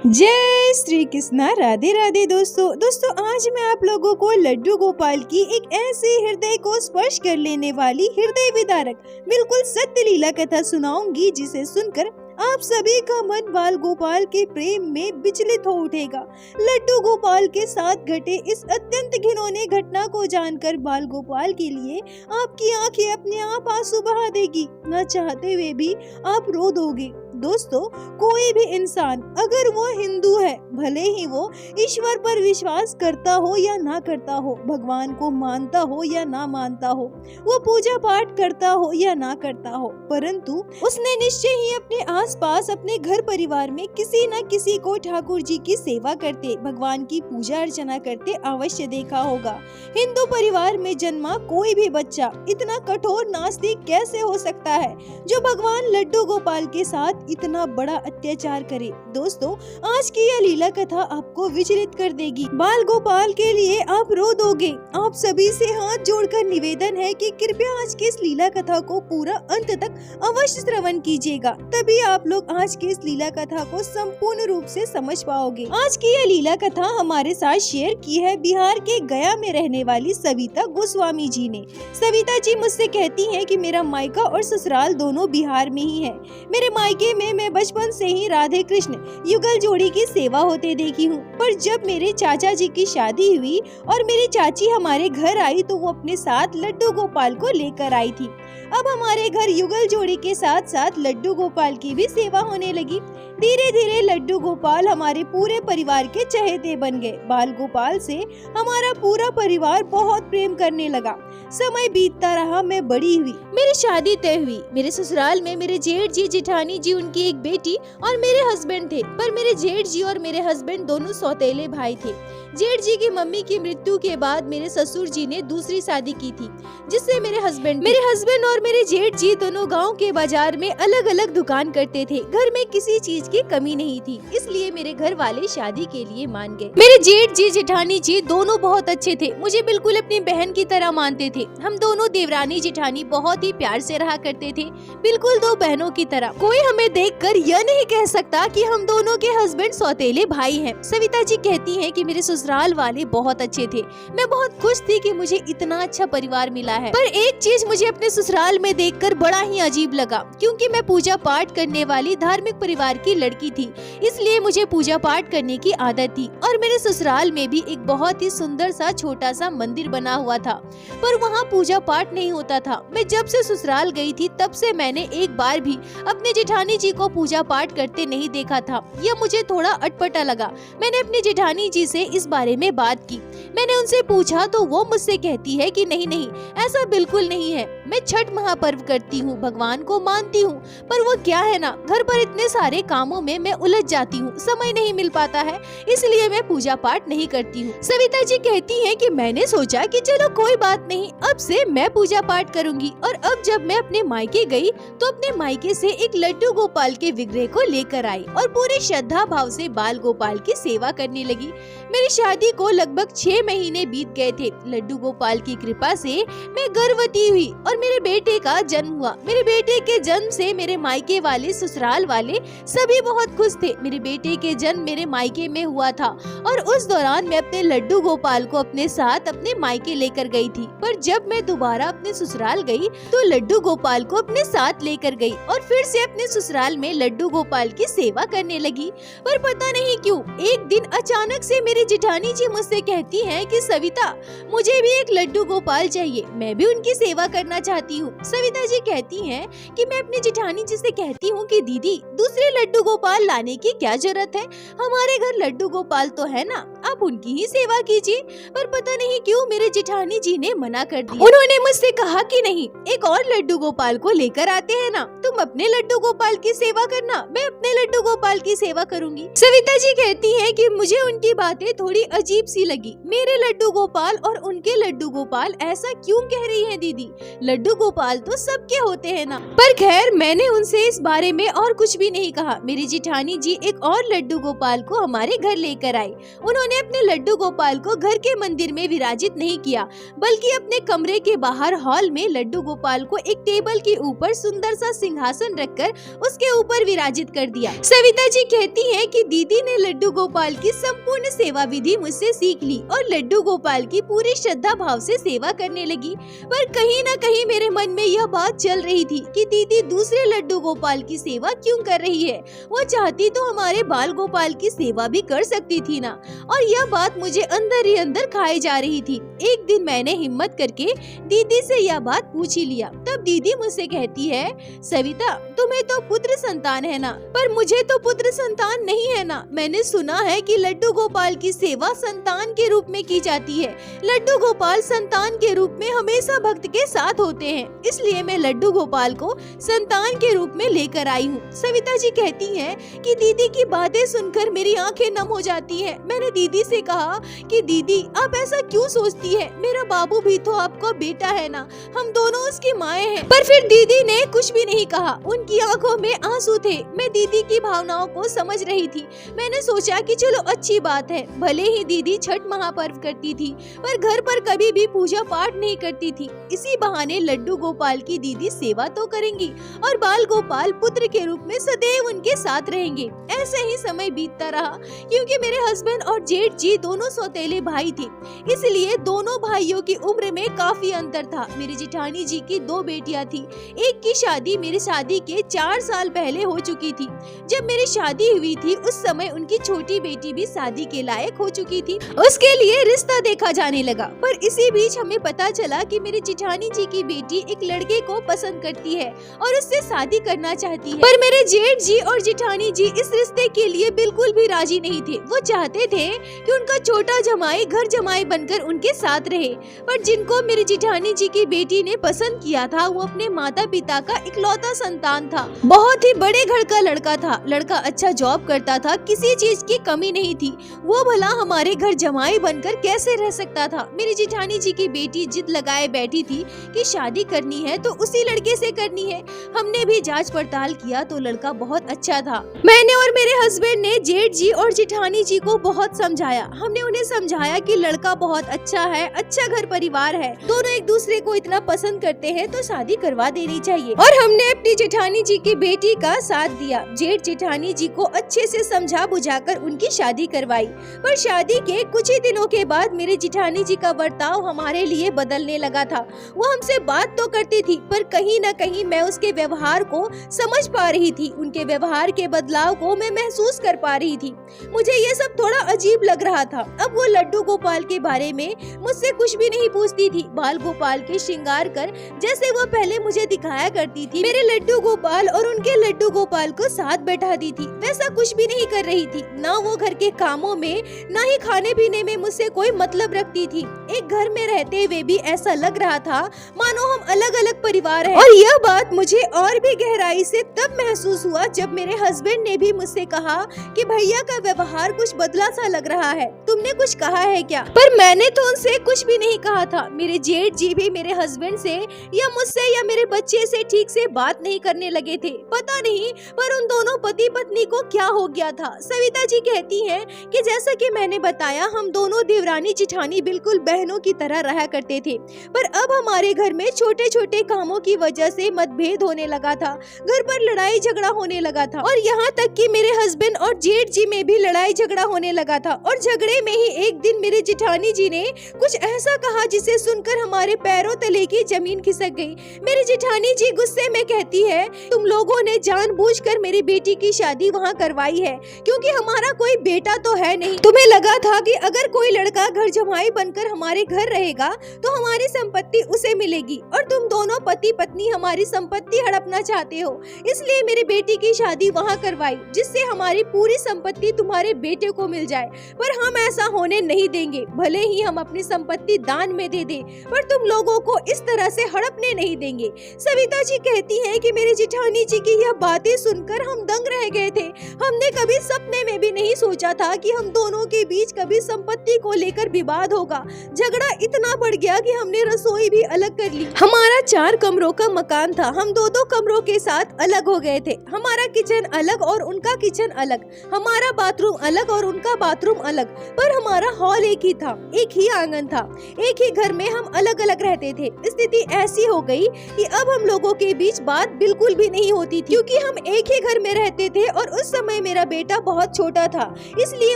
जय श्री कृष्णा। राधे राधे दोस्तों आज मैं आप लोगों को लड्डू गोपाल की एक ऐसी हृदय को स्पर्श कर लेने वाली हृदय विदारक बिल्कुल सत्य लीला कथा सुनाऊंगी, जिसे सुनकर आप सभी का मन बाल गोपाल के प्रेम में विचलित हो उठेगा। लड्डू गोपाल के साथ घटे इस अत्यंत घिनौने घटना को जानकर बाल गोपाल के लिए आपकी आंखें अपने आप आंसू बहा देगी, न चाहते हुए भी आप रो दोगे। दोस्तों, कोई भी इंसान अगर वो हिंदू है, भले ही वो ईश्वर पर विश्वास करता हो या ना करता हो, भगवान को मानता हो या ना मानता हो, वो पूजा पाठ करता हो या ना करता हो, परंतु उसने निश्चय ही अपने आसपास अपने घर परिवार में किसी न किसी को ठाकुर जी की सेवा करते, भगवान की पूजा अर्चना करते अवश्य देखा होगा। हिंदू परिवार में जन्मा कोई भी बच्चा इतना कठोर नास्तिक कैसे हो सकता है जो भगवान लड्डू गोपाल के साथ इतना बड़ा अत्याचार करे। दोस्तों, आज की यह लीला कथा आपको विचलित कर देगी। बाल गोपाल के लिए आप रो दोगे। आप सभी से हाथ जोड़कर निवेदन है कि कृपया आज की इस लीला कथा को पूरा अंत तक अवश्य श्रवण कीजिएगा, तभी आप लोग आज की इस लीला कथा को संपूर्ण रूप से समझ पाओगे। आज की यह लीला कथा हमारे साथ शेयर की है बिहार के गया में रहने वाली सविता गोस्वामी जी ने। सविता जी मुझसे कहती हैं कि मेरा मायका और ससुराल दोनों बिहार में ही है। मेरे मायके में मैं बचपन से ही राधे कृष्ण युगल जोड़ी की सेवा होते देखी हूँ, पर जब मेरे चाचा जी की शादी हुई और मेरी चाची हमारे घर आई तो वो अपने साथ लड्डू गोपाल को लेकर आई थी। अब हमारे घर युगल जोड़ी के साथ साथ लड्डू गोपाल की भी सेवा होने लगी। धीरे धीरे लड्डू गोपाल हमारे पूरे परिवार के चहेते बन गए। बाल गोपाल से हमारा पूरा परिवार बहुत प्रेम करने लगा। समय बीतता रहा, मैं बड़ी हुई, मेरी शादी तय हुई। मेरे ससुराल में मेरे जेठ जी, जेठानी जी, उनकी एक बेटी और मेरे हस्बैंड थे, पर मेरे जेठ जी और मेरे हस्बैंड दोनों सौतेले भाई थे। जेठ जी की मम्मी की मृत्यु के बाद मेरे ससुर जी ने दूसरी शादी की थी, जिससे मेरे हस्बैंड और मेरे जेठ जी दोनों गांव के बाजार में अलग अलग दुकान करते थे। घर में किसी चीज की कमी नहीं थी, इसलिए मेरे घर वाले शादी के लिए मान गए। मेरे जेठ जी, जेठानी जी दोनों बहुत अच्छे थे, मुझे बिल्कुल अपनी बहन की तरह मानते थे। हम दोनों देवरानी जेठानी बहुत ही प्यार से रहा करते थे, बिल्कुल दो बहनों की तरह। कोई हमें देखकर यह नहीं कह सकता कि हम दोनों के हस्बैंड सौतेले भाई हैं। सविता जी कहती हैं कि मेरे ससुराल वाले बहुत अच्छे थे। मैं बहुत खुश थी कि मुझे इतना अच्छा परिवार मिला है, पर एक चीज मुझे अपने ससुराल में देखकर बड़ा ही अजीब लगा, क्योंकि मैं पूजा पाठ करने वाली धार्मिक परिवार की लड़की थी, इसलिए मुझे पूजा पाठ करने की आदत थी। और मेरे ससुराल में भी एक बहुत ही सुंदर सा छोटा सा मंदिर बना हुआ था, पर वहाँ पूजा पाठ नहीं होता था। मैं जब से ससुराल गई थी तब से मैंने एक बार भी अपने जेठानी जी को पूजा पाठ करते नहीं देखा था। यह मुझे थोड़ा अटपटा लगा। मैंने अपनी जेठानी जी से इस बारे में बात की। मैंने उनसे पूछा तो वो मुझसे कहती है कि नहीं नहीं, ऐसा बिल्कुल नहीं है। मैं छठ महापर्व करती हूँ, भगवान को मानती हूँ, पर वो क्या है ना, घर पर इतने सारे कामों में मैं उलझ जाती हूँ, समय नहीं मिल पाता है, इसलिए मैं पूजा पाठ नहीं करती हूँ। सविता जी कहती हैं कि मैंने सोचा कि चलो कोई बात नहीं, अब से मैं पूजा पाठ करूंगी। और अब जब मैं अपने मायके गई तो अपने मायके से एक लड्डू गोपाल के विग्रह को लेकर आई और पूरी श्रद्धा भाव से बाल गोपाल की सेवा करने लगी। मेरी शादी को लगभग 6 महीने बीत गए थे। लड्डू गोपाल की कृपा से मैं गर्भवती हुई और मेरे बेटे का जन्म हुआ। मेरे बेटे के जन्म से मेरे मायके वाले, ससुराल वाले सभी बहुत खुश थे। मेरे बेटे के जन्म मेरे मायके में हुआ था और उस दौरान मैं अपने लड्डू गोपाल को अपने साथ अपने मायके लेकर गई थी, पर जब मैं दोबारा अपने ससुराल गई तो लड्डू गोपाल को अपने साथ लेकर गई और फिर से अपने ससुराल में लड्डू गोपाल की सेवा करने लगी। पर पता नहीं क्यों एक दिन अचानक से मेरी जेठानी जी मुझसे कहती हैं कि सविता, मुझे भी एक लड्डू गोपाल चाहिए, मैं भी उनकी सेवा करना चाहती हूँ। सविता जी कहती हैं कि मैं अपनी जेठानी जी से कहती हूँ कि दीदी, दूसरे लड्डू गोपाल लाने की क्या जरूरत है, हमारे घर लड्डू गोपाल तो है ना, आप उनकी ही सेवा कीजिए। पर पता नहीं क्यों मेरे जेठानी जी ने मना कर दिया। उन्होंने मुझसे कहा कि नहीं, एक और लड्डू गोपाल को लेकर आते हैं ना, तुम अपने लड्डू गोपाल की सेवा करना, मैं अपने लड्डू गोपाल की सेवा करूंगी। सविता जी कहती है कि मुझे उनकी बातें थोड़ी अजीब सी लगी। मेरे लड्डू गोपाल और उनके लड्डू गोपाल ऐसा क्यों कह रही है दीदी, लड्डू गोपाल तो सबके होते हैं ना। पर खैर, मैंने उनसे इस बारे में और कुछ भी नहीं कहा। मेरी जेठानी जी एक और लड्डू गोपाल को हमारे घर लेकर आई। उन्होंने अपने लड्डू गोपाल को घर के मंदिर में विराजित नहीं किया, बल्कि अपने कमरे के बाहर हॉल में लड्डू गोपाल को एक टेबल के ऊपर सुंदर सा सिंहासन रखकर उसके ऊपर विराजित कर दिया। सविता जी कहती हैं कि दीदी ने लड्डू गोपाल की संपूर्ण सेवा विधि मुझसे सीख ली और लड्डू गोपाल की पूरी श्रद्धा भाव से सेवा करने लगी। पर कहीं न कहीं मेरे मन में यह बात चल रही थी कि दीदी दूसरे लड्डू गोपाल की सेवा क्यों कर रही है। वो चाहती तो हमारे बाल गोपाल की सेवा भी कर सकती थी ना। और यह बात मुझे अंदर ही अंदर खाई जा रही थी। एक दिन मैंने हिम्मत करके दीदी से यह बात पूछ ही लिया। तब दीदी मुझसे कहती है, सविता तुम्हें तो पुत्र संतान है ना, पर मुझे तो पुत्र संतान नहीं है ना। मैंने सुना है कि लड्डू गोपाल की सेवा संतान के रूप में की जाती है। लड्डू गोपाल संतान के रूप में हमेशा भक्त के साथ होते हैं, इसलिए मैं लड्डू गोपाल को संतान के रूप में लेकर आई हूँ। सविता जी कहती हैं कि दीदी की बातें सुनकर मेरी आंखें नम हो जाती हैं। मैंने दीदी से कहा कि दीदी आप ऐसा क्यों सोचती है, मेरा बाबू भी तो आपका बेटा है ना, हम दोनों उसकी माएं हैं। पर फिर दीदी ने कुछ भी नहीं कहा, उनकी आंखों में आंसू थे। मैं दीदी की भावनाओं को समझ रही थी। मैंने सोचा कि चलो अच्छी बात है, भले ही दीदी छठ महापर्व करती थी पर घर पर कभी भी पूजा पाठ नहीं करती थी। इसी बहाने लड्डू गोपाल की दीदी सेवा तो करेंगी और बाल गोपाल पुत्र के रूप में सदैव उनके साथ रहेंगे। ऐसे ही समय बीतता रहा। क्योंकि मेरे हस्बैंड और जेठ जी दोनों सौतेले भाई थे, इसलिए दोनों भाइयों की उम्र में काफी अंतर था। मेरी जेठानी जी की 2 बेटियां थी। एक की शादी मेरी शादी के 4 साल पहले हो चुकी थी। जब मेरी शादी हुई थी उस समय उनकी छोटी बेटी भी शादी के लायक हो चुकी थी। उसके लिए रिश्ता देखा जाने लगा। पर इसी बीच हमें पता चला कि मेरी जेठानी जी की बेटी एक लड़के को पसंद करती है और उससे शादी करना चाहती है। पर मेरे जेठ जी और जेठानी जी इस रिश्ते के लिए बिल्कुल भी राजी नहीं थे। वो चाहते थे कि उनका छोटा जमाई घर जमाई बनकर उनके साथ रहे। पर जिनको मेरी जेठानी जी की बेटी ने पसंद किया था वो अपने माता पिता का इकलौता संतान था। बहुत ही बड़े घर का लड़का था। लड़का अच्छा जॉब करता था, किसी चीज की कमी नहीं थी। वो भला हमारे घर जमाई बनकर कैसे रह सकता था। मेरी जेठानी जी की बेटी जिद लगाए बैठी थी कि शादी करनी है तो उसी लड़के से करनी है। हमने भी जांच पड़ताल किया तो लड़का बहुत अच्छा था। मैंने और मेरे हस्बैंड ने जेठ जी और जेठानी जी को बहुत समझाया। हमने उन्हें समझाया कि लड़का बहुत अच्छा है, अच्छा घर परिवार है, दोनों एक दूसरे को इतना पसंद करते हैं तो शादी करवा देनी चाहिए। और हमने अपनी जेठानी जी की बेटी का साथ दिया। जेठ जेठानी जी को अच्छे से समझा बुझाकर उनकी शादी करवाई। पर शादी के कुछ ही दिनों के बाद मेरे जेठानी जी का बर्ताव हमारे लिए बदलने लगा था। वो हमसे बात तो करती थी पर कहीं न कहीं मैं उसके व्यवहार को समझ पा रही थी। उनके व्यवहार के बदलाव को मैं महसूस कर पा रही थी। मुझे ये सब थोड़ा अजीब लग रहा था। अब वो लड्डू गोपाल के बारे में मुझसे कुछ भी नहीं पूछती थी। बाल गोपाल के श्रृंगार कर जैसे वो पहले मुझे दिखाया करती थी, मेरे लड्डू गोपाल और उनके लड्डू गोपाल को साथ बैठाती थी, वैसा कुछ भी नहीं कर रही थी। ना वो घर के कामों में ना ही खाने पीने में मुझसे कोई मतलब रखती थी। एक घर में रहते हुए भी ऐसा लग रहा था मानो हम अलग अलग परिवार हैं। और यह बात मुझे और भी गहराई से तब महसूस हुआ जब मेरे हस्बैंड ने भी मुझसे कहा कि भैया का व्यवहार कुछ बदला सा लग रहा है, तुमने कुछ कहा है क्या? पर मैंने तो उनसे कुछ भी नहीं कहा था। मेरे जेठ जी भी मेरे हस्बैंड से या मुझसे या मेरे बच्चे से ठीक से बात नहीं करने लगे थे। पता नहीं पर उन दोनों पति पत्नी को क्या हो गया था। सविता जी कहती हैं कि जैसा कि मैंने बताया हम दोनों देवरानी जेठानी बिल्कुल बहनों की तरह रहा करते थे। पर अब हमारे घर में छोटे छोटे कामों की वजह से मतभेद होने लगा था, घर पर लड़ाई झगड़ा होने लगा था और यहाँ तक कि मेरे हस्बैंड और जेठ जी में भी लड़ाई झगड़ा होने लगा था। और झगड़े में ही एक दिन मेरे जेठानी जी ने कुछ ऐसा कहा जिसे सुनकर हमारे पैरों तले की जमीन खिसक गई। मेरी जेठानी जी गुस्से में कहती है, तुम लोगों ने जानबूझकर मेरी बेटी की शादी वहाँ करवाई है क्योंकि हमारा कोई बेटा तो है नहीं। तुम्हें लगा था कि अगर कोई लड़का घर जमाई बनकर हमारे घर रहेगा तो हमारी संपत्ति उसे मिलेगी और तुम दोनों पति पत्नी हमारी संपत्ति हड़पना चाहते हो, इसलिए मेरी बेटी की शादी वहाँ करवाई जिससे हमारी पूरी संपत्ति तुम्हारे बेटे को मिल जाए। पर हम ऐसा होने नहीं देंगे। भले ही हम अपनी संपत्ति दान में दे दें पर तुम लोगों को इस तरह से हड़पने नहीं देंगे। सविता जी कहती हैं कि मेरी जेठानी जी की यह बातें सुनकर हम दंग रह गए थे। हमने कभी सपने में भी नहीं सोचा था कि हम दोनों के बीच कभी संपत्ति को लेकर विवाद होगा। झगड़ा इतना बढ़ गया कि हमने रसोई भी अलग कर ली। हमारा 4 कमरों का मकान था, हम 2-2 कमरों के साथ अलग हो गए थे। हमारा किचन अलग और उनका किचन अलग, हमारा बाथरूम अलग और उनका बाथरूम अलग, पर हमारा हॉल एक ही था, एक ही आंगन था, एक ही घर में हम अलग अलग रहते थे। स्थिति ऐसी हो गई कि अब हम लोगों के बीच बात बिल्कुल भी नहीं होती थी, क्योंकि हम एक ही घर में रहते थे और उस समय मेरा बेटा बहुत छोटा था, इसलिए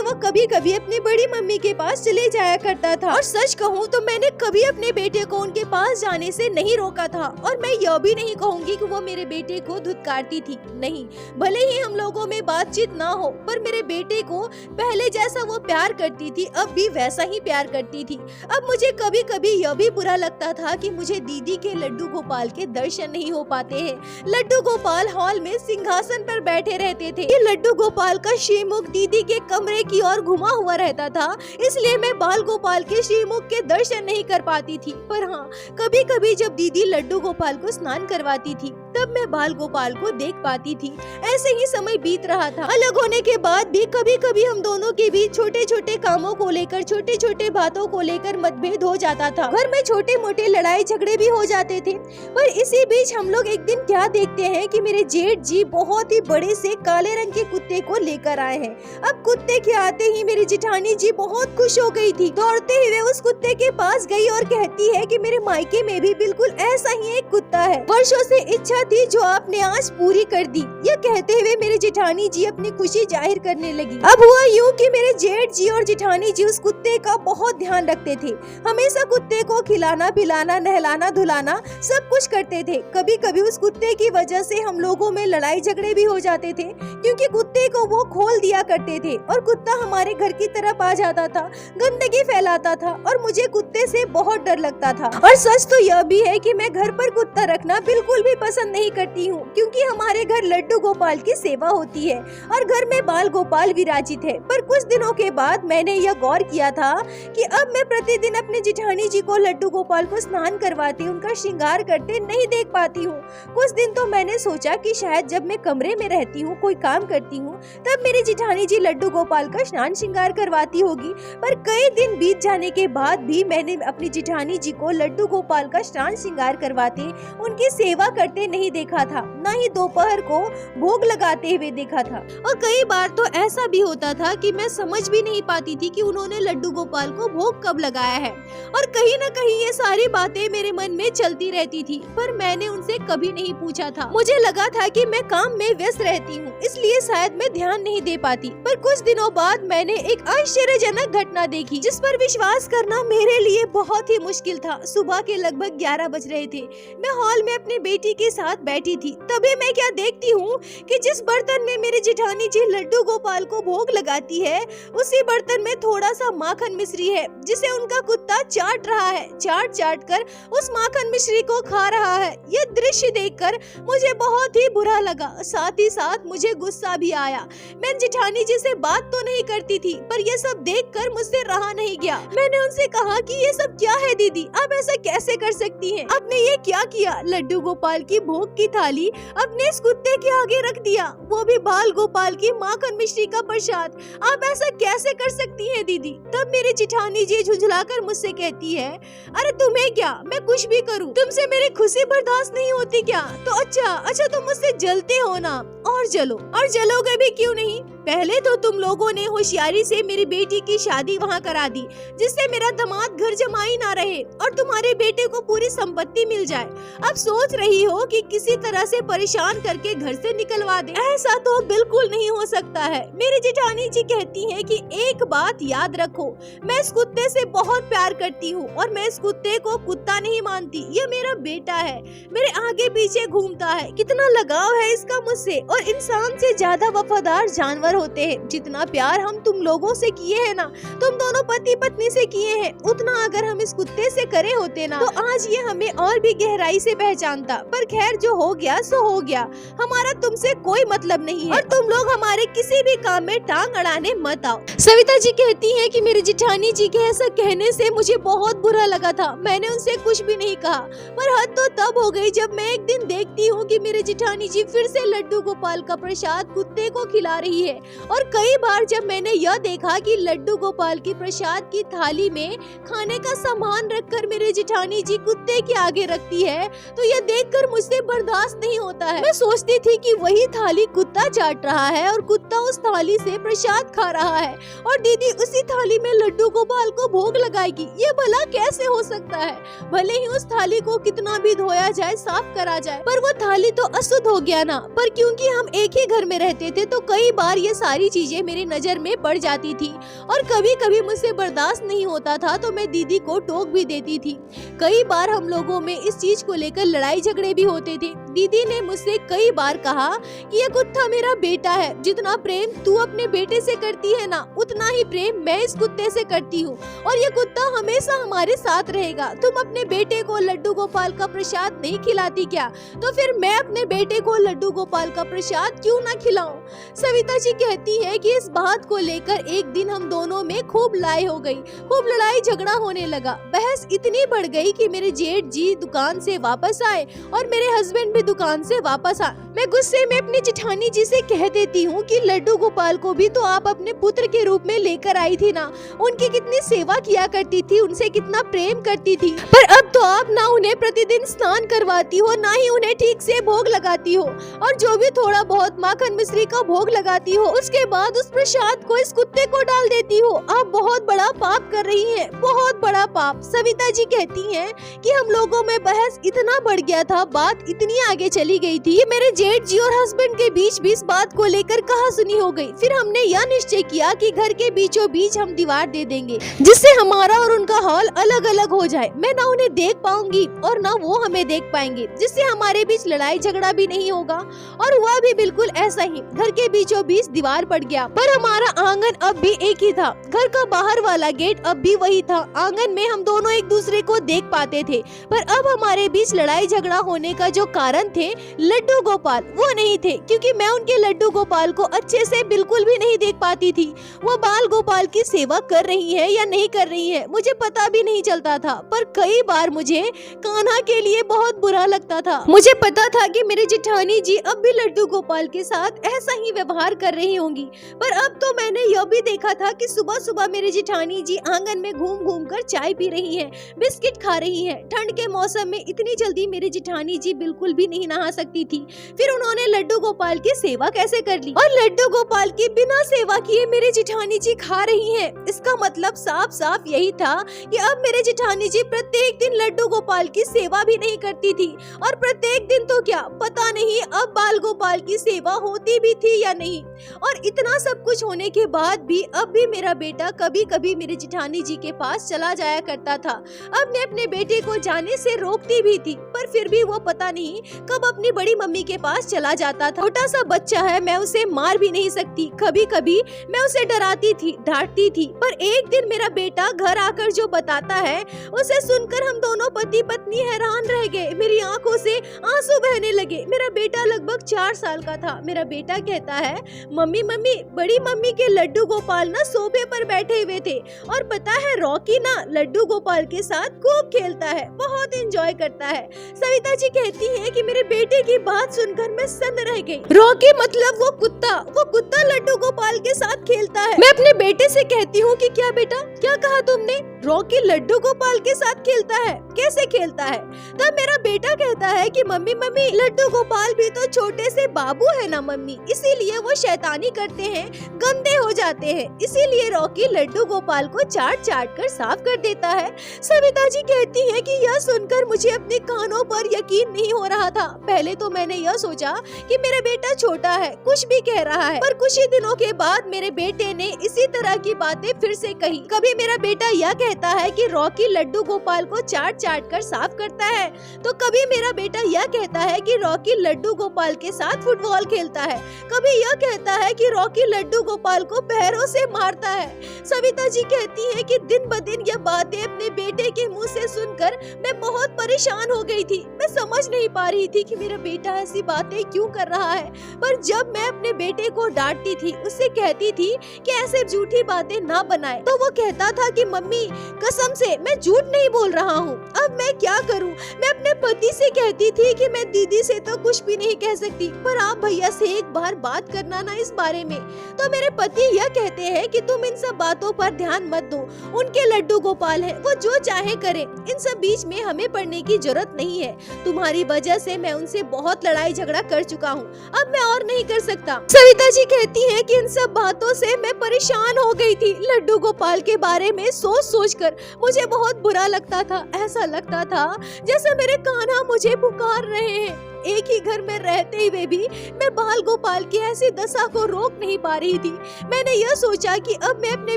वो कभी कभी अपनी बड़ी मम्मी के पास चले जाया करता था। और सच कहूँ तो मैंने कभी अपने बेटे को उनके पास जाने से नहीं रोका था, और मैं यह भी नहीं कहूँगी कि वो मेरे बेटे को धुतकारती थी, नहीं। भले ही हम लोगों में बातचीत ना हो, पर मेरे बेटे को पहले जैसा वो प्यार करती थी अब भी वैसा ही प्यार करती थी। अब मुझे कभी कभी यह भी बुरा लगता था कि मुझे दीदी के लड्डू गोपाल के दर्शन नहीं हो पाते हैं। लड्डू गोपाल हॉल में सिंहासन पर बैठे रहते थे। ये लड्डू गोपाल का श्रीमुख दीदी के कमरे की ओर घुमा हुआ रहता था, इसलिए मैं बाल गोपाल के श्रीमुख के दर्शन नहीं कर पाती थी। पर हाँ, कभी कभी जब दीदी लड्डू गोपाल को स्नान करवाती थी तब मैं बाल गोपाल को देख पाती थी। ऐसे ही समय बीत रहा था। अलग होने के बाद भी कभी कभी हम दोनों के बीच छोटे छोटे कामों को लेकर, छोटे छोटे बातों को लेकर मतभेद हो जाता था। घर में छोटे मोटे लड़ाई झगड़े भी हो जाते थे। पर इसी बीच हम लोग एक दिन क्या देखते हैं कि मेरे जेठ जी बहुत ही बड़े से काले रंग के कुत्ते को लेकर आए हैं। अब कुत्ते के आते ही मेरी जिठानी जी बहुत खुश हो गई थी। दौड़ते हुए उस कुत्ते के पास गई और कहती है कि मेरे मायके में भी बिल्कुल ऐसा ही एक कुत्ता है, वर्षों से इच्छा थी जो आपने आज पूरी कर दी। यह कहते हुए मेरी जिठानी जी अपनी खुशी जाहिर करने लगी। अब हुआ यूँ कि मेरे जेठ जी और जिठानी जी उस कुत्ते का बहुत ध्यान रखते थे। हमेशा कुत्ते को खिलाना पिलाना, नहलाना धुलाना सब कुछ करते थे। कभी कभी उस कुत्ते की वजह से हम लोगों में लड़ाई झगड़े भी हो जाते थे, क्योंकि कुत्ते को वो खोल दिया करते थे और कुत्ता हमारे घर की तरफ आ जाता था, गंदगी फैलाता था और मुझे कुत्ते से बहुत डर लगता था। और सच तो यह भी है कि मैं घर पर कुत्ता रखना बिल्कुल भी पसंद नहीं करती हूँ, क्योंकि हमारे घर लड्डू गोपाल की सेवा होती है और घर में बाल गोपाल विराजित है। पर कुछ दिनों के बाद मैंने यह गौर किया था कि अब मैं प्रतिदिन अपने जिठानी जी को लड्डू गोपाल को स्नान करवाते, उनका श्रृंगार करते नहीं देख पाती हूँ। कुछ दिन तो मैंने सोचा कि शायद जब मैं कमरे में रहती हूँ, कोई काम करती हूँ, तब मेरी जिठानी जी लड्डू गोपाल का स्नान श्रृंगार करवाती होगी। पर कई दिन बीत जाने के बाद भी मैंने अपनी जिठानी जी को लड्डू गोपाल का स्नान श्रृंगार करवाते, उनकी सेवा करते नहीं देखा था, न ही दोपहर को भोग लगाते हुए देखा था। और कई बार तो ऐसा भी होता था कि मैं समझ भी नहीं पाती थी कि उन्होंने लड्डू गोपाल को भोग कब लगाया है। और कहीं न कहीं ये सारी बातें मेरे मन में चलती रहती थी, पर मैंने उनसे कभी नहीं पूछा था। मुझे लगा था कि मैं काम में व्यस्त रहती हूँ, इसलिए शायद मैं ध्यान नहीं दे पाती। पर कुछ दिनों बाद मैंने एक आश्चर्यजनक घटना देखी, जिस पर विश्वास करना मेरे लिए बहुत ही मुश्किल था। सुबह के लगभग 11 बज रहे थे। मैं हॉल में अपनी बेटी के साथ बैठी थी। तभी मैं क्या देखती हूँ कि जिस बर्तन में मेरी जिठानी जी लड्डू गोपाल को भोग लगाती है, उसी बर्तन में थोड़ा सा माखन मिश्री है, जिसे उनका कुत्ता चाट रहा है। चाट चाट कर उस माखन मिश्री को खा रहा है। यह दृश्य देखकर मुझे बहुत ही बुरा लगा, साथ ही साथ मुझे गुस्सा भी आया। मैं जिठानी जी से बात तो नहीं करती थी, पर यह सब देखकर मुझसे रहा नहीं गया। मैंने उनसे कहा कि ये सब क्या है दीदी, आप ऐसा कैसे कर सकती हैं? आपने ये क्या किया? लड्डू गोपाल की भोग की थाली अपने इस कुत्ते के आगे रख दिया, वो भी बाल गोपाल की माखन मिश्री का प्रसाद। आप ऐसा कैसे कर सकती हैं दीदी? तब मेरी जिठानी जी झुंझलाकर मुझसे कहती है, अरे तुम्हें क्या, मैं कुछ भी करूं, तुमसे मेरी खुशी बर्दाश्त नहीं होती क्या? तो अच्छा तुम मुझसे जलते हो ना, और जलो, और जलोगे भी क्यों नहीं? पहले तो तुम लोगों ने होशियारी से मेरी बेटी की शादी वहाँ करा दी, जिससे मेरा दामाद घर जमाई ना रहे और तुम्हारे बेटे को पूरी संपत्ति मिल जाए। अब सोच रही हो कि किसी तरह से परेशान करके घर से निकलवा दे। ऐसा तो बिल्कुल नहीं हो सकता है। मेरी जेठानी जी कहती हैं कि एक बात याद रखो, मैं इस कुत्ते से बहुत प्यार करती हूँ और मैं इस कुत्ते को कुत्ता नहीं मानती। यह मेरा बेटा है, मेरे आगे पीछे घूमता है। कितना लगाव है इसका मुझसे, और इंसान से ज्यादा वफादार जानवर होते हैं। जितना प्यार हम तुम लोगों से किए हैं ना, तुम दोनों पति पत्नी से किए हैं, उतना अगर हम इस कुत्ते से करे होते ना, तो आज ये हमें और भी गहराई से पहचानता। पर खैर, जो हो गया सो हो गया, हमारा तुमसे कोई मतलब नहीं है और तुम लोग हमारे किसी भी काम में टांग अड़ाने मत आओ। सविता जी कहती हैं कि मेरी जेठानी जी के ऐसा कहने से मुझे बहुत बुरा लगा था। मैंने उनसे कुछ भी नहीं कहा, पर हद तो तब हो गई जब मैं एक दिन देखती हूँ कि मेरी जेठानी जी फिर से लड्डू गोपाल का प्रसाद कुत्ते को खिला रही है। और कई बार जब मैंने यह देखा कि लड्डू गोपाल की प्रसाद की थाली में खाने का सामान रखकर मेरी जेठानी जी कुत्ते के आगे रखती है, तो यह देखकर मुझसे बर्दाश्त नहीं होता है। मैं सोचती थी कि वही थाली कुत्ता चाट रहा है और कुत्ता उस थाली से प्रसाद खा रहा है और दीदी उसी थाली में लड्डू गोपाल को भोग लगाएगी। ये भला कैसे हो सकता है? भले ही उस थाली को कितना भी धोया जाए, साफ करा जाए, पर वो थाली तो अशुद्ध हो गया ना। पर क्योंकि हम एक ही घर में रहते थे तो कई बार ये सारी चीजें मेरी नजर में पड़ जाती थी और कभी कभी मुझसे बर्दाश्त नहीं होता था तो मैं दीदी को टोक भी देती थी। कई बार हम लोगों में इस चीज को लेकर लड़ाई झगड़े भी होते थे। दीदी ने मुझसे कई बार कहा कि ये कुत्ता मेरा बेटा है, जितना प्रेम तू अपने बेटे से करती है ना, उतना ही प्रेम मैं इस कुत्ते से करती हूँ और ये कुत्ता हमेशा हमारे साथ रहेगा। तुम अपने बेटे को लड्डू गोपाल का प्रसाद नहीं खिलाती क्या? तो फिर मैं अपने बेटे को लड्डू गोपाल का प्रसाद क्यों ना खिलाऊं? सविता जी कहती है कि इस बात को लेकर एक दिन हम दोनों में खूब लड़ाई हो गई, खूब लड़ाई झगड़ा होने लगा। बहस इतनी बढ़ गई कि मेरे जेठ जी दुकान से वापस आए और मेरे हस्बैंड भी दुकान से वापस आए। मैं गुस्से में अपनी जेठानी जी से कह देती हूँ कि लड्डू गोपाल को भी तो आप अपने पुत्र के रूप में लेकर आई थी ना, उनकी कितनी सेवा किया करती थी, उनसे कितना प्रेम करती थी, पर अब तो आप ना उन्हें प्रतिदिन स्नान करवाती हो, ना ही उन्हें ठीक से भोग लगाती हो और जो भी थोड़ा बहुत माखन मिश्री का भोग लगाती हो उसके बाद उस प्रसाद को इस कुत्ते को डाल देती हो। आप बहुत बड़ा पाप कर रही हैं, बहुत बड़ा पाप। सविता जी कहती हैं कि हम लोगों में बहस इतना बढ़ गया था, बात इतनी आगे चली गई थी कि मेरे जेठ जी और हस्बैंड के बीच भी इस बात को लेकर कहासुनी हो गई। फिर हमने यह निश्चय किया कि घर के बीचों बीच हम दीवार दे देंगे जिससे हमारा और उनका हॉल अलग अलग हो जाए। मैं ना उन्हें देख पाऊंगी और ना वो हमें देख पाएंगे, जिससे हमारे बीच लड़ाई झगड़ा भी नहीं होगा। और हुआ भी बिल्कुल ऐसा ही, घर के बीचों बीच दीवार पड़ गया, पर हमारा आंगन अब भी एक ही था। घर का बाहर वाला गेट अब भी वही था। आंगन में हम दोनों एक दूसरे को देख पाते थे, पर अब हमारे बीच लड़ाई झगड़ा होने का जो कारण थे लड्डू गोपाल, वो नहीं थे, क्योंकि मैं उनके लड्डू गोपाल को अच्छे से बिल्कुल भी नहीं देख पाती थी। वो बाल गोपाल की सेवा कर रही है या नहीं कर रही है मुझे पता भी नहीं चलता था, पर कई बार मुझे कान्हा के लिए बहुत बुरा लगता था। मुझे पता था कि मेरी जेठानी जी अब भी लड्डू गोपाल के साथ ऐसा ही व्यवहार कर रही होंगी, पर अब तो मैंने यह भी देखा था कि सुबह सुबह मेरी जेठानी जी आंगन में घूम घूम कर चाय पी रही हैं, बिस्किट खा रही हैं। ठंड के मौसम में इतनी जल्दी मेरी जेठानी जी बिल्कुल भी नहीं नहा सकती थी। फिर उन्होंने लड्डू गोपाल की सेवा कैसे कर ली? और लड्डू गोपाल की बिना सेवा किए मेरी जेठानी जी खा रही हैं। इसका मतलब साफ साफ यही था कि अब मेरे जेठानी जी प्रत्येक दिन लड्डू गोपाल की सेवा भी नहीं करती थी, और प्रत्येक दिन तो क्या पता नहीं अब बाल गोपाल की सेवा होती भी थी या नहीं। और इतना सब कुछ होने के बाद भी अब भी मेरा बेटा कभी कभी मेरी जेठानी जी के पास चला जाया करता था। अब मैं अपने बेटे को जाने से रोकती भी थी, पर फिर भी वो पता नहीं कब अपनी बड़ी मम्मी के पास चला जाता था। छोटा सा बच्चा है, मैं उसे मार भी नहीं सकती। कभी कभी मैं उसे डराती थी, डांटती थी, पर एक दिन मेरा बेटा घर आकर जो बताता है उसे सुनकर हम दोनों पति पत्नी हैरान रह गए। मेरी आंखों से आंसू बहने लगे। मेरा बेटा लगभग 4 साल का था। मेरा बेटा कहता है, मम्मी मम्मी बड़ी मम्मी के लड्डू गोपाल ना सोफे पर बैठे हुए थे, और पता है रॉकी ना लड्डू गोपाल के साथ खूब खेलता है, बहुत एंजॉय करता है। सविता जी कहती है कि मेरे बेटे की बात सुनकर मैं सन्न रह गई। रॉकी मतलब वो कुत्ता लड्डू गोपाल के साथ खेलता है। मैं अपने बेटे से कहती हूँ कि क्या बेटा, क्या कहा तुमने? रॉकी लड्डू गोपाल के साथ खेलता है? कैसे खेलता है? तब मेरा बेटा कहता है कि मम्मी मम्मी लड्डू गोपाल भी तो छोटे से बाबू है ना मम्मी, इसीलिए वो शैतानी करते हैं, गंदे हो जाते हैं, इसीलिए रॉकी लड्डू गोपाल को चाट चाट कर साफ कर देता है। सविता जी कहती है कि यह सुनकर मुझे अपने कानों पर यकीन नहीं हो रहा था। पहले तो मैंने यह सोचा कि मेरा बेटा छोटा है, कुछ भी कह रहा है, पर कुछ ही दिनों के बाद मेरे बेटे ने इसी तरह की बातें फिर से कही। कभी मेरा बेटा यह कहता है कि रॉकी लड्डू गोपाल को चाट चाट कर साफ करता है, तो कभी मेरा बेटा यह कहता है कि रॉकी लड्डू गोपाल के साथ फुटबॉल खेलता है। कभी यह कहता है कि रॉकी लड्डू गोपाल को पैरों से मारता है। सविता जी कहती है कि दिन ब दिन यह बातें अपने बेटे के मुंह से सुनकर मैं बहुत परेशान हो गई थी। मैं समझ नहीं पा रही थी कि मेरा बेटा ऐसी बातें क्यों कर रहा है, पर जब मैं अपने बेटे को डांटती थी, उससे कहती थी कि ऐसे झूठी बातें ना बनाए, तो वो कहता था कि मम्मी कसम से मैं झूठ नहीं बोल रहा हूँ। अब मैं क्या करूँ? मैं अपने पति से कहती थी कि मैं दीदी से तो कुछ भी नहीं कह सकती, पर आप भैया से एक बार बात करना ना इस बारे में। तो मेरे पति यह कहते हैं कि तुम इन सब बातों पर ध्यान मत दो, उनके लड्डू गोपाल हैं, वो जो चाहे करें, इन सब बीच में हमें पड़ने की जरूरत नहीं है। तुम्हारी वजह से मैं उनसे बहुत लड़ाई झगड़ा कर चुका हूँ, अब मैं और नहीं कर सकता। सविता जी कहती हैं कि इन सब बातों से मैं परेशान हो गई थी। लड्डू गोपाल के बारे में सोच सोच कर मुझे बहुत बुरा लगता था। ऐसा लगता था जैसे मेरे कान्हा मुझे पुकार रहे हैं। एक ही घर में रहते हुए भी मैं बाल गोपाल की ऐसी दशा को रोक नहीं पा रही थी। मैंने यह सोचा कि अब मैं अपने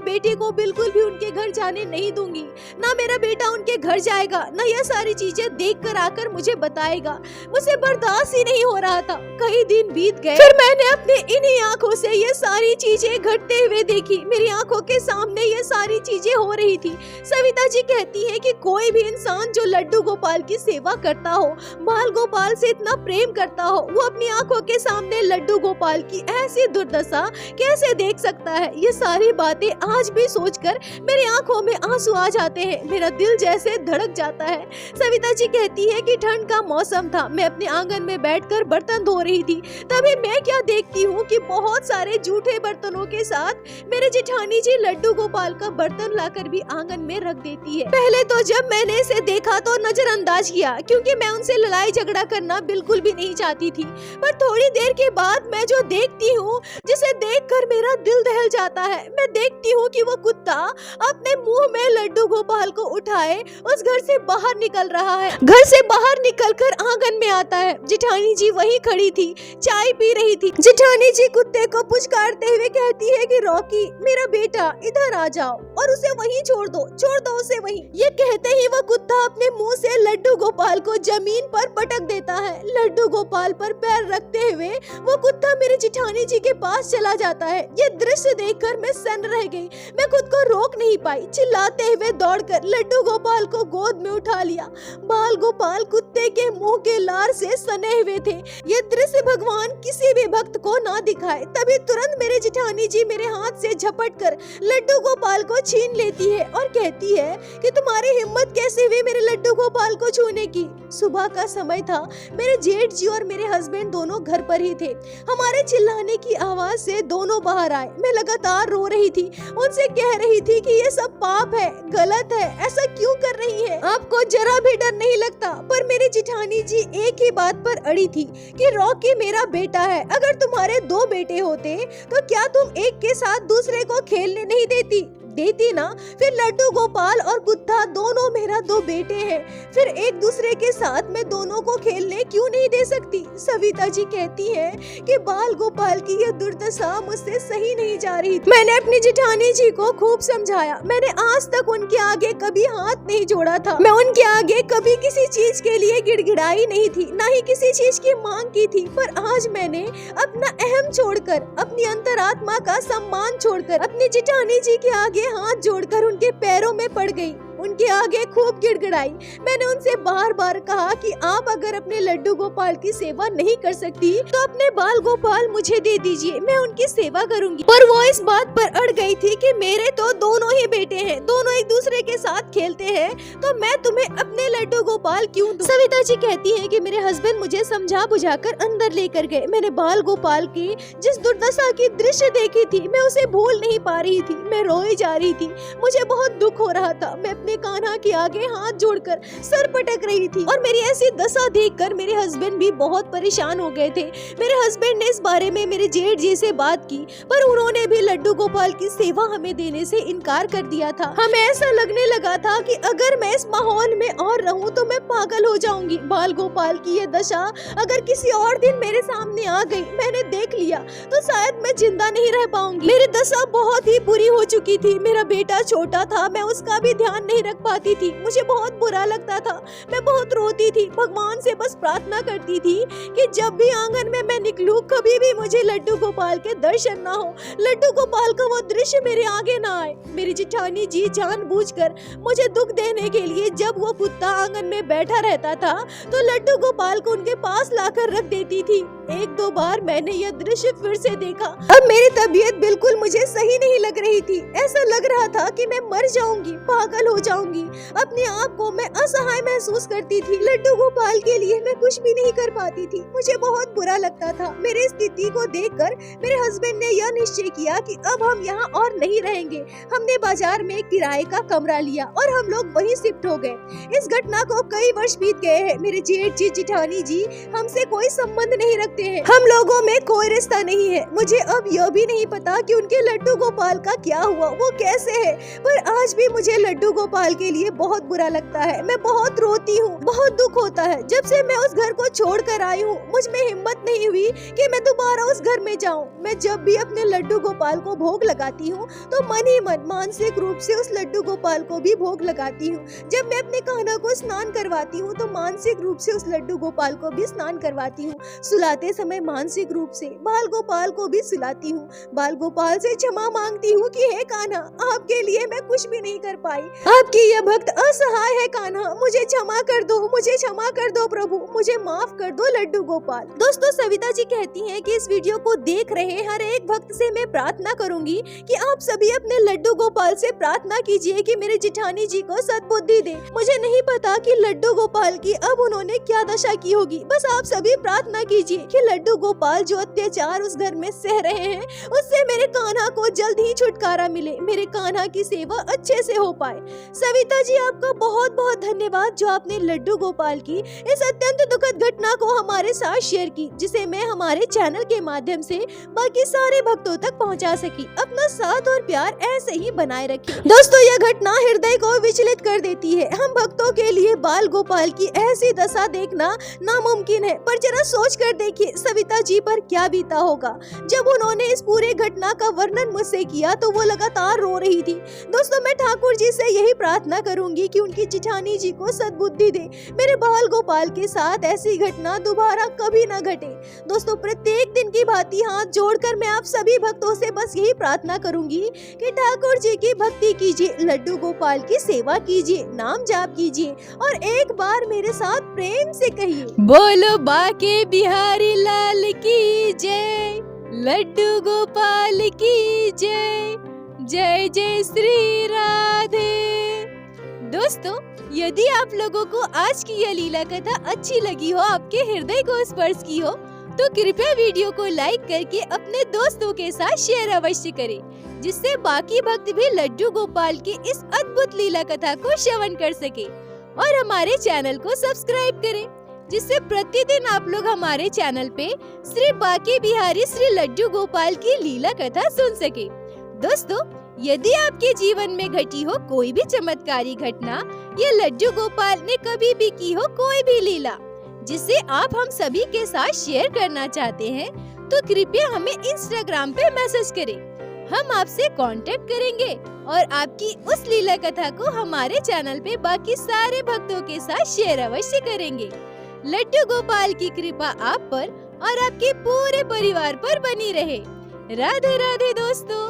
बेटे को बिल्कुल भी उनके घर जाने नहीं दूंगी। ना मेरा बेटा उनके घर जाएगा, ना यह सारी चीजें देख कर आकर मुझे बताएगा। मुझे बर्दाश्त ही नहीं हो रहा था। कई दिन बीत गए, फिर मैंने अपने इन्हीं आंखों से ये सारी चीजें घटते हुए देखी। मेरी आंखों के सामने ये सारी चीजें हो रही थी। सविता जी कहती है कि कोई भी इंसान जो लड्डू गोपाल की सेवा करता हो, बाल गोपाल से इतना प्रेम करता हो, वो अपनी आंखों के सामने लड्डू गोपाल की ऐसी दुर्दशा कैसे देख सकता है। ये सारी बातें आज भी सोचकर मेरी आंखों में आंसू आ जाते हैं। मेरा दिल जैसे धड़क जाता है। सविता जी कहती है कि ठंड का मौसम था, मैं अपने आंगन में बैठकर बर्तन धो रही थी। तभी मैं क्या देखती हूँ कि बहुत सारे जूठे बर्तनों के साथ मेरे जेठानी जी लड्डू गोपाल का बर्तन लाकर भी आंगन में रख देती है। पहले तो जब मैंने इसे देखा तो नजरअंदाज किया, क्योंकि मैं उनसे लड़ाई झगड़ा करना बिल्कुल भी नहीं चाहती थी। पर थोड़ी देर के बाद मैं जो देखती हूँ, जिसे देखकर मेरा दिल दहल जाता है, मैं देखती हूँ कि वो कुत्ता अपने मुंह में लड्डू गोपाल को उठाए उस घर से बाहर निकल रहा है। घर से बाहर निकलकर आंगन में आता है। जेठानी जी वहीं खड़ी थी, चाय पी रही थी। जेठानी जी कुत्ते को पुचकारते हुए कहती है कि रॉकी, मेरा बेटा इधर आ जाओ और उसे वहीं छोड़ दो उसे वहीं। ये कहते ही वो कुत्ता अपने मुंह से लड्डू गोपाल को जमीन पर पटक देता है। लड्डू गोपाल पर पैर रखते हुए वो कुत्ता मेरे जेठानी जी के पास चला जाता है। ये दृश्य देखकर मैं सन्न रह गई। मैं खुद को रोक नहीं पाई। चिल्लाते हुए दौड़कर लड्डू गोपाल को गोद में उठा लिया। बाल गोपाल कुत्ते के मुंह के लार से सने हुए थे। ये दृश्य भगवान किसी भी भक्त को ना दिखाए। तभी तुरंत मेरे जेठानी जी मेरे हाथ से झपट कर लड्डू गोपाल को छीन लेती है और कहती है कि तुम्हारी हिम्मत कैसे हुई मेरे लड्डू गोपाल को छूने की। सुबह का समय था। मेरे जेठ जी और मेरे हस्बैंड दोनों घर पर ही थे। हमारे चिल्लाने की आवाज से दोनों बाहर आए। मैं लगातार रो रही थी, उनसे कह रही थी कि ये सब पाप है, गलत है, ऐसा क्यों कर रही है, आपको जरा भी डर नहीं लगता। पर मेरी जेठानी जी एक ही बात पर अड़ी थी कि रॉकी मेरा बेटा है। अगर तुम्हारे 2 बेटे होते तो क्या तुम एक के साथ दूसरे को खेलने नहीं देती ना? फिर लड्डू गोपाल और कुत्ता दोनों मेरा 2 बेटे हैं। फिर एक दूसरे के साथ मैं दोनों को खेलने क्यों नहीं दे सकती? सविता जी कहती हैं कि बाल गोपाल की यह दुर्दशा मुझसे सही नहीं जा रही थी। मैंने अपनी जेठानी जी को खूब समझाया। मैंने आज तक उनके आगे कभी हाथ नहीं जोड़ा था। मैं उनके आगे कभी किसी चीज के लिए गिड़गिड़ाई नहीं थी, ना ही किसी चीज की मांग की थी। पर आज मैंने अपना अहम छोड़कर, अपनी अंतरात्मा का सम्मान छोड़कर अपनी जेठानी जी के आगे हाथ जोड़कर उनके पैरों में पड़ गई। उनके आगे खूब गिड़गिड़ाई। मैंने उनसे बार बार कहा कि आप अगर अपने लड्डू गोपाल की सेवा नहीं कर सकती तो अपने बाल गोपाल मुझे दे दीजिए, मैं उनकी सेवा करूंगी। पर वो इस बात पर अड़ गई थी कि मेरे तो दोनों ही बेटे हैं, दोनों एक दूसरे के साथ खेलते हैं, तो मैं तुम्हें अपने लड्डू गोपाल क्यों दूं? सविता जी कहती है कि मेरे हस्बैंड मुझे समझा बुझाकर अंदर लेकर गए। मैंने बाल गोपाल की जिस दुर्दशा की दृश्य देखी थी, मैं उसे भूल नहीं पा रही थी। मैं रोई जा रही थी, मुझे बहुत दुख हो रहा था। मैं अपने कान्हा के आगे हाथ जोड़कर सर पटक रही थी और मेरी ऐसी दशा देखकर मेरे हस्बैंड भी बहुत परेशान हो गए थे। मेरे हस्बैंड ने इस बारे में मेरे जेठ जी से बात की, पर उन्होंने भी लड्डू गोपाल की सेवा हमें देने से इनकार कर दिया था। हमें ऐसा लगने लगा था कि अगर मैं इस माहौल में और रहूं तो मैं पागल हो जाऊंगी। बाल गोपाल की ये दशा अगर किसी और दिन मेरे सामने आ गई, मैंने देख लिया, तो शायद मैं जिंदा नहीं रह पाऊंगी। मेरी दशा बहुत ही बुरी हो चुकी थी। मेरा बेटा छोटा था, मैं उसका भी ध्यान नहीं रख पाती थी। मुझे बहुत बुरा लगता था, मैं बहुत रोती थी, भगवान से बस प्रार्थना करती थी कि जब भी आंगन में मैं निकलूं, कभी भी मुझे लड्डू गोपाल के दर्शन ना हो, लड्डू गोपाल का वो दृश्य मेरे आगे ना आए। मेरी जेठानी जी जानबूझकर मुझे दुख देने के लिए जब वो कुत्ता आंगन में बैठा रहता था तो लड्डू गोपाल को उनके पास लाकर रख देती थी। 1-2 बार मैंने यह दृश्य फिर से देखा। अब मेरी तबीयत बिल्कुल मुझे सही नहीं लग रही थी। ऐसा लग रहा था कि मैं मर जाऊंगी, पागल हो जाऊंगी। अपने आप को मैं असहाय महसूस करती थी। लड्डू गोपाल के लिए मैं कुछ भी नहीं कर पाती थी। मुझे बहुत बुरा लगता था। मेरी स्थिति को देखकर मेरे हस्बैंड ने यह निश्चय किया कि अब हम यहाँ और नहीं रहेंगे। हमने बाजार में किराए का कमरा लिया और हम लोग वहीं शिफ्ट हो गए। इस घटना को कई वर्ष बीत गए हैं। मेरे जेठ जी जेठानी जी हमसे कोई संबंध नहीं रखते हैं। हम लोगों में कोई रिश्ता नहीं है। मुझे अब यह भी नहीं पता कि उनके लड्डू गोपाल का क्या हुआ, वो कैसे है। पर आज भी मुझे लड्डू गोपाल के लिए बहुत बुरा लगता है। मैं बहुत रोती हूँ, बहुत दुख होता है। जब से मैं उस घर को छोड़ कर आई हूँ, मुझ में हिम्मत नहीं हुई कि मैं दोबारा उस घर में जाऊँ। मैं जब भी अपने लड्डू गोपाल को भोग लगाती हूँ तो मन ही मन मानसिक रूप से उस लड्डू गोपाल को भी भोग लगाती हूँ। जब मैं अपने कान्हा को स्नान करवाती हूँ तो मानसिक रूप से उस लड्डू गोपाल को भी स्नान करवाती हूँ। सुलाते समय मानसिक रूप से बाल गोपाल को भी सुलाती हूँ। बाल गोपाल से क्षमा मांगती हूँ कि हे कान्हा, आपके लिए मैं कुछ भी नहीं कर पाई। आपकी यह भक्त असहाय है कान्हा, मुझे क्षमा कर दो, मुझे क्षमा कर दो प्रभु, मुझे माफ कर दो लड्डू गोपाल। दोस्तों, सविता जी कहती हैं कि इस वीडियो को देख रहे हर एक भक्त से मैं प्रार्थना करूंगी कि आप सभी अपने लड्डू गोपाल से प्रार्थना कीजिए कि मेरे जेठानी जी को सद्बुद्धि दे। मुझे नहीं पता कि लड्डू गोपाल की अब उन्होंने क्या दशा की होगी। बस आप सभी प्रार्थना कीजिए कि लड्डू गोपाल जो अत्याचार उस घर में सह रहे हैं उससे मेरे कान्हा को जल्द ही छुटकारा मिले, मेरे कान्हा की सेवा अच्छे से हो पाए। सविता जी, आपका बहुत बहुत धन्यवाद जो आपने लड्डू गोपाल की इस अत्यंत दुखद घटना को हमारे साथ शेयर की, जिसे मैं हमारे चैनल के माध्यम से बाकी सारे भक्तों तक पहुंचा सकी। अपना साथ और प्यार ऐसे ही बनाए रखिए। दोस्तों, यह घटना हृदय को विचलित कर देती है। हम भक्तों के लिए बाल गोपाल की ऐसी दशा देखना नामुमकिन है, पर जरा सोच कर देखिए सविता जी पर क्या बीता होगा। जब उन्होंने इस पूरे घटना का वर्णन मुझसे किया तो वो लगातार रो रही थी। दोस्तों, मैं ठाकुर जी से यही प्रार्थना करूंगी कि उनकी जेठानी जी को सद्बुद्धि दे, मेरे बाल गोपाल के साथ ऐसी घटना दोबारा कभी न घटे। दोस्तों, प्रत्येक दिन की भांति हाथ जोड़कर मैं आप सभी भक्तों से बस यही प्रार्थना करूंगी कि ठाकुर जी की भक्ति कीजिए, लड्डू गोपाल की सेवा कीजिए, नाम जाप कीजिए और एक बार मेरे साथ प्रेम से कहिए, बोलो बाके बिहारी लाल की जय, लड्डू गोपाल की जय, जय जय श्री राधे। दोस्तों, यदि आप लोगों को आज की यह लीला कथा अच्छी लगी हो, आपके हृदय को स्पर्श की हो, तो कृपया वीडियो को लाइक करके अपने दोस्तों के साथ शेयर अवश्य करें, जिससे बाकी भक्त भी लड्डू गोपाल की इस अद्भुत लीला कथा को श्रवण कर सके। और हमारे चैनल को सब्सक्राइब करें, जिससे प्रतिदिन आप लोग हमारे चैनल पे श्री बाके बिहारी श्री लड्डू गोपाल की लीला कथा सुन सके। दोस्तों, यदि आपके जीवन में घटी हो कोई भी चमत्कारी घटना या लड्डू गोपाल ने कभी भी की हो कोई भी लीला जिसे आप हम सभी के साथ शेयर करना चाहते हैं, तो कृपया हमें इंस्टाग्राम पे मैसेज करें। हम आपसे कांटेक्ट करेंगे और आपकी उस लीला कथा को हमारे चैनल पे बाकी सारे भक्तों के साथ शेयर अवश्य करेंगे। लड्डू गोपाल की कृपा आप पर और आपके पूरे परिवार पर बनी रहे। राधे राधे दोस्तों।